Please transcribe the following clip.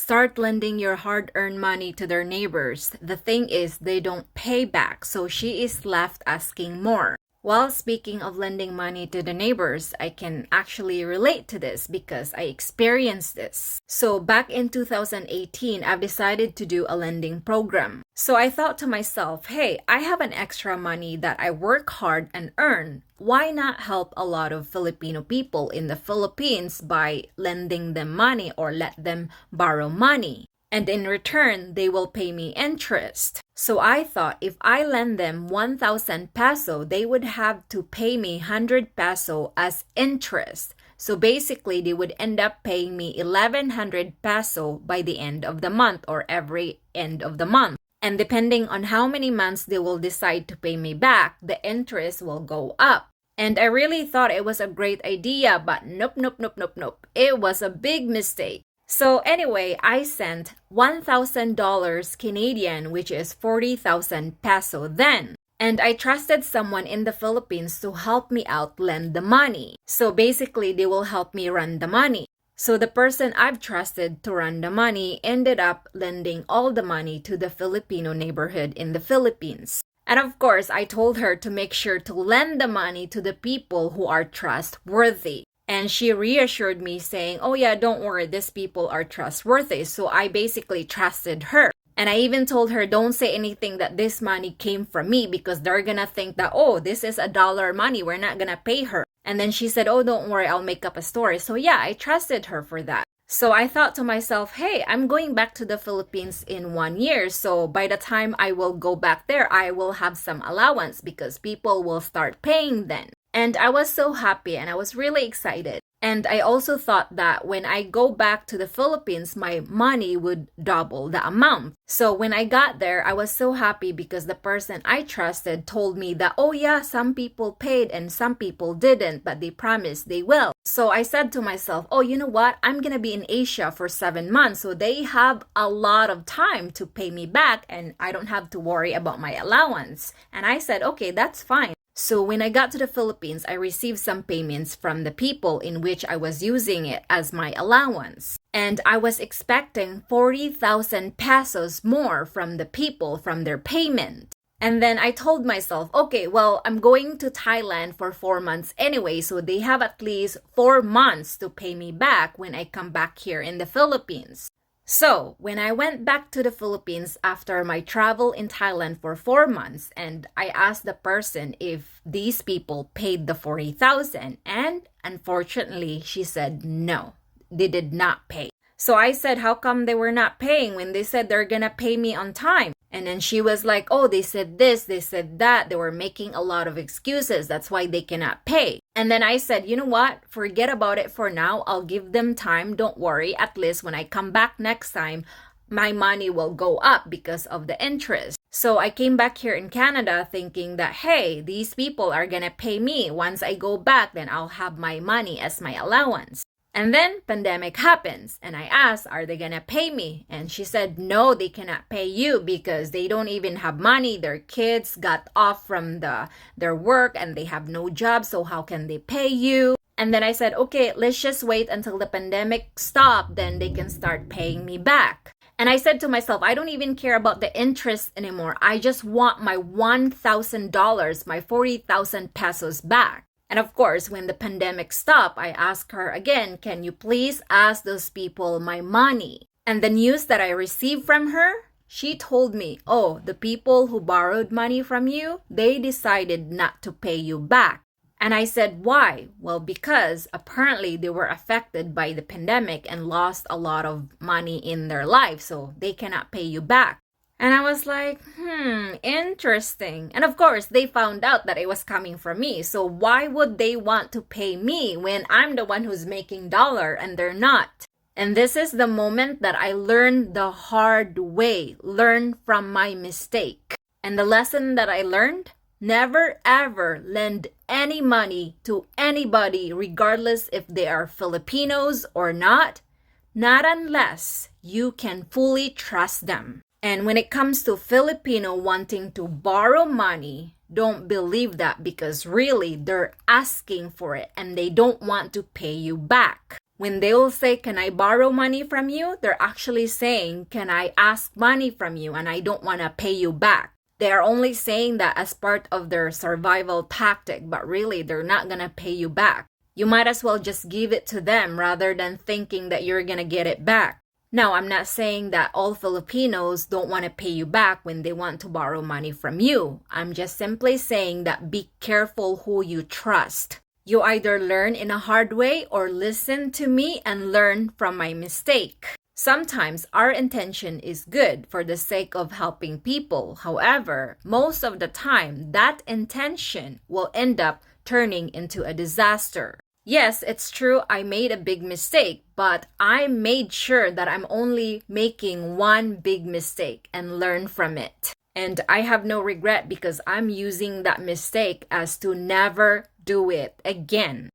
start lending your hard-earned money to their neighbors. The thing is, they don't pay back, so she is left asking more. Well, speaking of lending money to the neighbors, I can actually relate to this because I experienced this. So back in 2018, I've decided to do a lending program. So I thought to myself, hey, I have an extra money that I work hard and earn. Why not help a lot of Filipino people in the Philippines by lending them money or let them borrow money? And in return, they will pay me interest. So I thought if I lend them 1,000 peso, they would have to pay me 100 peso as interest. So basically, they would end up paying me 1,100 peso by the end of the month or every end of the month. And depending on how many months they will decide to pay me back, the interest will go up. And I really thought it was a great idea, but nope. It was a big mistake. So anyway, I sent $1,000 Canadian, which is 40,000 peso then. And I trusted someone in the Philippines to help me out lend the money. So basically, they will help me run the money. So the person I've trusted to run the money ended up lending all the money to the Filipino neighborhood in the Philippines. And of course, I told her to make sure to lend the money to the people who are trustworthy. And she reassured me saying, oh yeah, don't worry, these people are trustworthy. So I basically trusted her. And I even told her, don't say anything that this money came from me because they're gonna think that, oh, this is $1 money, we're not gonna pay her. And then she said, oh, don't worry, I'll make up a story. So yeah, I trusted her for that. So I thought to myself, hey, I'm going back to the Philippines in 1 year. So by the time I will go back there, I will have some allowance because people will start paying then. And I was so happy and I was really excited. And I also thought that when I go back to the Philippines, my money would double the amount. So when I got there, I was so happy because the person I trusted told me that, oh yeah, some people paid and some people didn't, but they promised they will. So I said to myself, oh, you know what? I'm gonna be in Asia for 7 months. So they have a lot of time to pay me back and I don't have to worry about my allowance. And I said, okay, that's fine. So when I got to the Philippines, I received some payments from the people in which I was using it as my allowance. And I was expecting 40,000 pesos more from the people from their payment. And then I told myself, okay, well, I'm going to Thailand for 4 months anyway, so they have at least 4 months to pay me back when I come back here in the Philippines. So, when I went back to the Philippines after my travel in Thailand for 4 months, and I asked the person if these people paid the 40,000, and unfortunately, she said no, they did not pay. So I said, how come they were not paying when they said they're gonna pay me on time? And then she was like, oh, they said this, they said that. They were making a lot of excuses. That's why they cannot pay. And then I said, you know what? Forget about it for now. I'll give them time. Don't worry. At least when I come back next time, my money will go up because of the interest. So I came back here in Canada thinking that, hey, these people are gonna pay me. Once I go back, then I'll have my money as my allowance. And then pandemic happens and I asked, are they gonna pay me? And she said, no, they cannot pay you because they don't even have money. Their kids got off from their work and they have no job. So how can they pay you? And then I said, okay, let's just wait until the pandemic stops. Then they can start paying me back. And I said to myself, I don't even care about the interest anymore. I just want my $1,000, my 40,000 pesos back. And of course, when the pandemic stopped, I asked her again, can you please ask those people my money? And the news that I received from her, she told me, oh, the people who borrowed money from you, they decided not to pay you back. And I said, why? Well, because apparently they were affected by the pandemic and lost a lot of money in their life, so they cannot pay you back. And I was like, interesting. And of course, they found out that it was coming from me. So why would they want to pay me when I'm the one who's making dollar and they're not? And this is the moment that I learned the hard way, learn from my mistake. And the lesson that I learned, never ever lend any money to anybody, regardless if they are Filipinos or not unless you can fully trust them. And when it comes to Filipino wanting to borrow money, don't believe that because really they're asking for it and they don't want to pay you back. When they will say, can I borrow money from you? They're actually saying, can I ask money from you and I don't want to pay you back. They are only saying that as part of their survival tactic, but really they're not going to pay you back. You might as well just give it to them rather than thinking that you're going to get it back. Now, I'm not saying that all Filipinos don't want to pay you back when they want to borrow money from you. I'm just simply saying that be careful who you trust. You either learn in a hard way or listen to me and learn from my mistake. Sometimes our intention is good for the sake of helping people. However, most of the time, that intention will end up turning into a disaster. Yes, it's true, I made a big mistake, but I made sure that I'm only making one big mistake and learn from it. And I have no regret because I'm using that mistake as to never do it again.